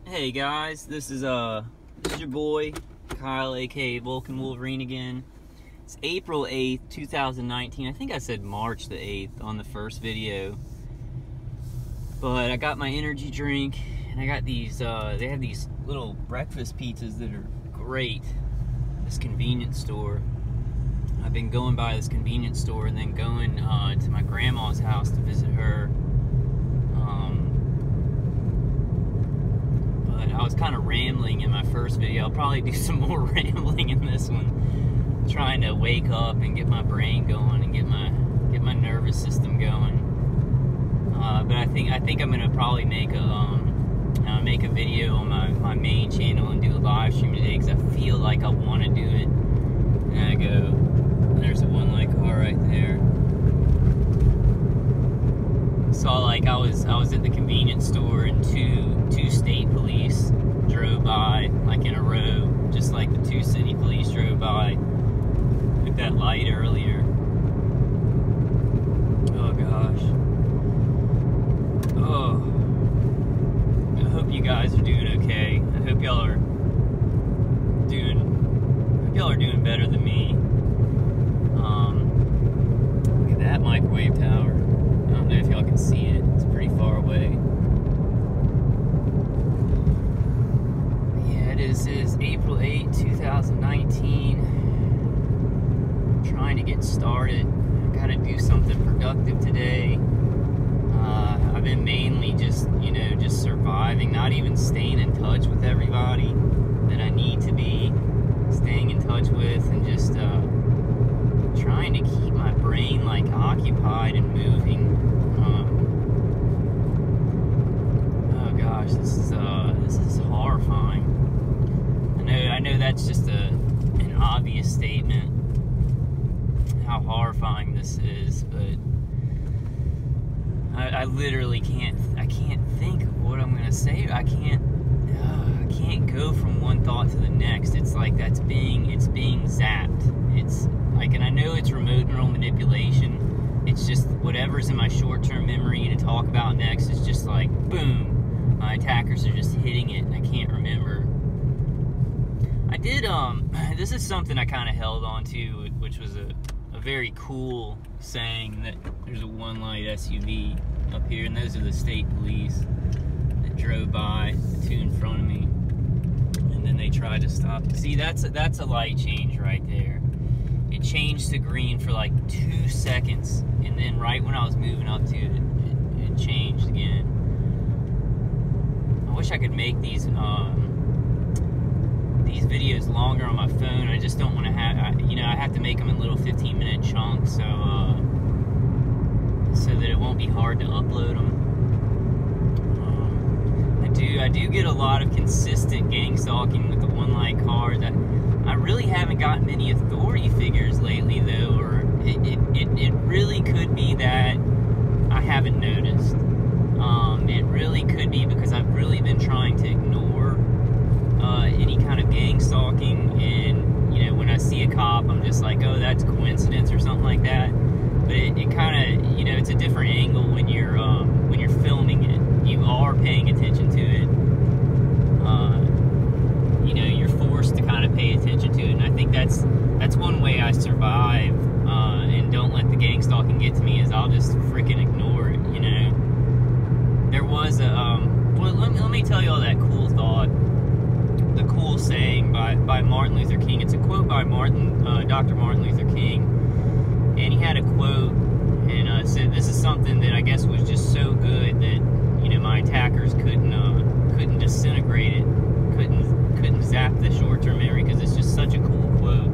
Hey guys, this is your boy Kyle, aka Vulcan Wolverine again. It's April 8th, 2019. I think I said March the 8th on the first video. But I got my energy drink and I got these they have these little breakfast pizzas that are great. This convenience store. I've been going by this convenience store and then going to my grandma's house to visit her. I was kind of rambling in my first video. I'll probably do some more rambling in this one, trying to wake up and get my brain going and get my nervous system going. But I think I'm gonna probably make a video on my main channel and do a live stream today because I feel like I want to do it. And I go, there's a one light car right there. So like I was at the convenience store and two state police drove by like in a row, just like the two city police drove by with that light earlier. Oh gosh. Oh. I hope you guys are doing okay. I hope y'all are doing better than me. Look at that microwave tower. I don't know if y'all can see it. It's pretty far away. Yeah, it is April 8, 2019. I'm trying to get started. I gotta do something productive today. I've been mainly just surviving, not even staying in touch with everybody that I need to be staying in touch with, and just trying to keep my brain like occupied and moving. Oh gosh, this is horrifying. I know that's just an obvious statement, how horrifying this is, but I literally can't think of what I'm gonna say. I can't go from one thought to the next. It's like it's being zapped. It's like, and I know it's remote neural manipulation. It's just whatever's in my short-term memory to talk about next is just like boom. My attackers are just hitting it and I can't remember. I did this is something I kind of held on to, which was a very cool saying, that there's a one light SUV up here, and those are the state police that drove by, the two in front of me, and then they tried to stop. See, that's a light change right there. It changed to green for like 2 seconds, and then right when I was moving up to it, it changed again. I wish I could make these videos longer on my phone. I just don't want to have, I have to make them in little 15-minute chunks, so that it won't be hard to upload them. I do get a lot of consistent gang stalking with the one light cars. I really haven't gotten many authority figures lately though, or it really could be that I haven't noticed. It really could be because I've really been trying to ignore any kind of gang stalking, and when I see a cop, I'm just like, oh, that's coincidence or something like that. But it kind of, it's a different angle when you're filming it. You are paying attention to it. You're forced to kind of pay attention to it, and I think that's one way I survive and don't let the gang stalking get to me, is I'll just freaking ignore it. There was well, let me tell you all that cool thought. The cool saying by Martin Luther King. It's a quote by Dr. Martin Luther King, and he had a quote, and said, this is something that I guess was just so good that my attackers couldn't disintegrate it, couldn't zap the short-term memory, because it's just such a cool quote.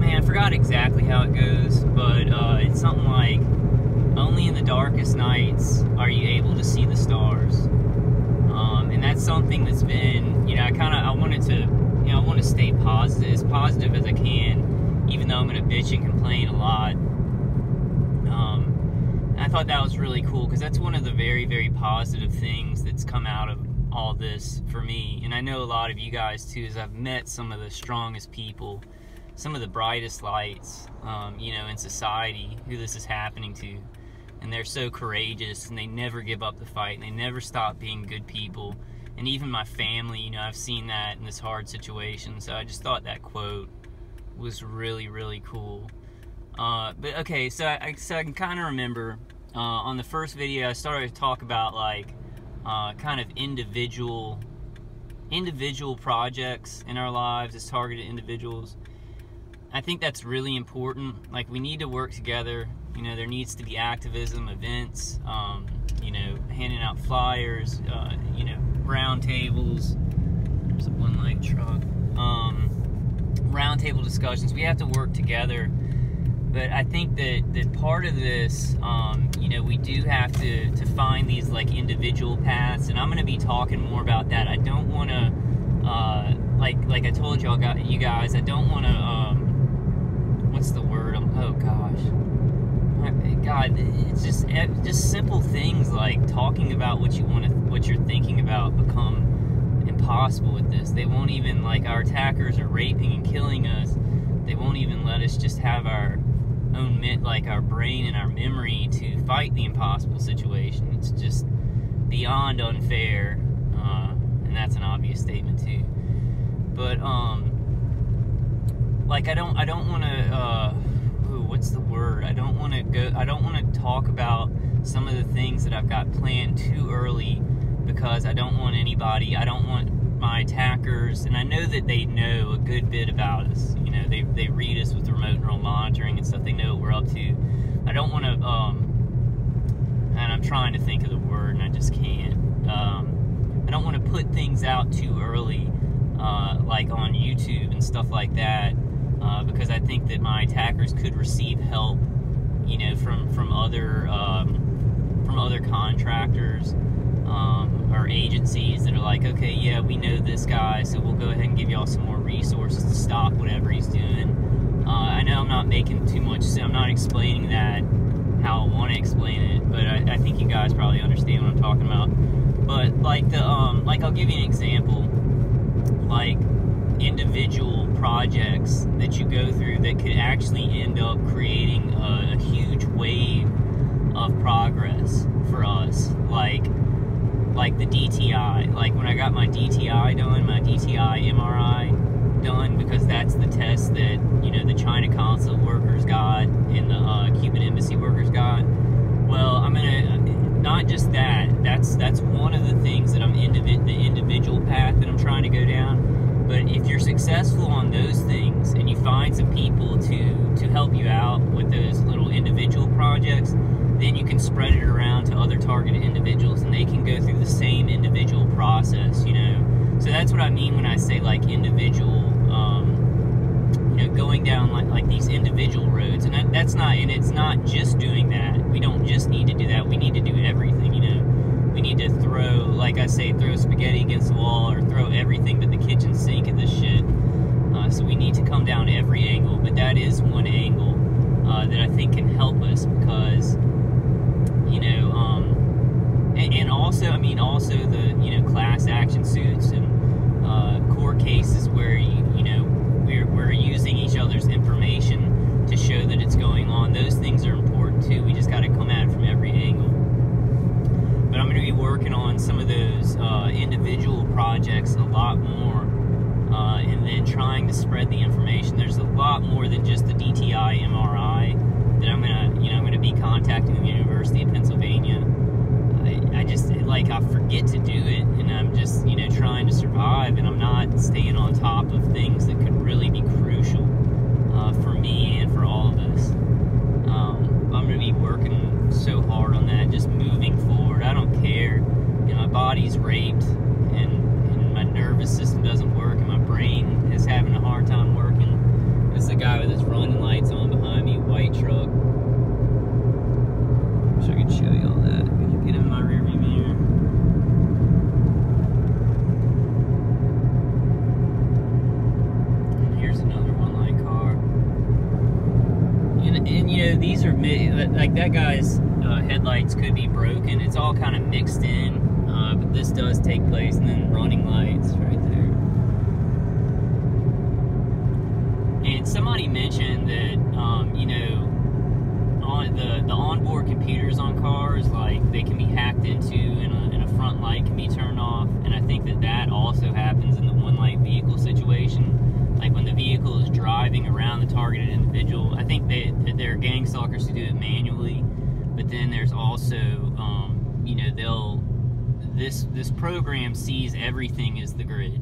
Man, I forgot exactly how it goes, but it's something like, only in the darkest nights are you able to see the stars. And that's something that's been, I wanted to, I want to stay as positive as I can, even though I'm going to bitch and complain a lot. And I thought that was really cool, because that's one of the very, very positive things that's come out of all this for me. And I know a lot of you guys too, as I've met some of the strongest people, some of the brightest lights, in society, who this is happening to. and they're so courageous, and they never give up the fight, and they never stop being good people. And even my family, you know, I've seen that in this hard situation. So I just thought that quote was really, really cool. But okay, so I can kind of remember on the first video I started to talk about like kind of individual projects in our lives as targeted individuals. I think that's really important. Like, we need to work together. You know, there needs to be activism, events, you know, handing out flyers, you know, round tables. There's a one-light truck. Round table discussions. We have to work together. But I think that part of this, you know, we do have to find these like individual paths, and I'm going to be talking more about that. I don't want to, like I told you guys, I don't want to, what's the word? Oh gosh, God, it's just simple things like talking about what you're thinking about become impossible with this. They won't even, like, our attackers are raping and killing us. They won't even let us just have our own, like, our brain and our memory to fight the impossible situation. It's just beyond unfair, and that's an obvious statement too. But like, I don't want to, what's the word? I don't want to talk about some of the things that I've got planned too early, because I don't want my attackers, and I know that they know a good bit about us. You know, they read us with remote neural monitoring and stuff. They know what we're up to. I don't want to, and I'm trying to think of the word and I just can't. I don't want to put things out too early, like on YouTube and stuff like that, because I think that my attackers could receive help, you know, from other contractors, or agencies that are like, okay, yeah, we know this guy, so we'll go ahead and give y'all some more resources to stop whatever he's doing. I know I'm not making too much sense. I'm not explaining that how I want to explain it, but I think you guys probably understand what I'm talking about. But like like, I'll give you an example, like individual projects that you go through that could actually end up creating a huge wave of progress for us, like the DTI. Like, when I got my DTI done, my DTI MRI done, because that's the test that, you know, the China consulate workers got and the Cuban embassy workers got. Well, I'm gonna, not just that, that's one of the things that the individual path that I'm trying to go down. But if you're successful on those things and you find some people to help you out with those little individual projects, then you can spread it around to other targeted individuals, and they can go through the same individual process, you know. So that's what I mean when I say, like, individual, you know, going down like these individual roads. And that's not, and it's not just doing that. We don't just need to do that. We need to do everything, you know. We need to throw, like I say, throw spaghetti against the wall, or throw everything but the kitchen sink at this shit. So we need to come down every angle, but that is one angle that I think can help us, because, you know, and also, I mean, also the, you know, class action suits and court cases where you know, we're using each other's information to show that it's going on. Those things are important too. We just got to come at it from every angle. But I'm going to be working on some of those individual projects a lot more, and then trying to spread the information. There's a lot more than just the DTI MRI that I'm going to be contacting the University of Pennsylvania. I just, like, I forget to do it, and I'm just, you know, trying to survive, and I'm not staying on top of things that could really be crucial for me and for all of us. I'm going to be working so hard on that, just moving forward. I don't care. You know, my body's raped, and my nervous system doesn't work, and my brain is having a hard time working. This is a guy with his running lights on behind me, white truck. Wish I could show you all that. Could you get in my rearview mirror? And here's another one-light car. And you know, these are, like, that guy's headlights could be broken. It's all kind of mixed in, but this does take place, and then running lights right there. And somebody mentioned that, you know, on the onboard computers on cars, like they can be hacked into, and a front light can be turned off. And I think that also happens in the one light vehicle situation. Like when the vehicle is driving around the targeted individual, I think there are gang stalkers who do it manually, but then there's also, you know, this program sees everything as the grid.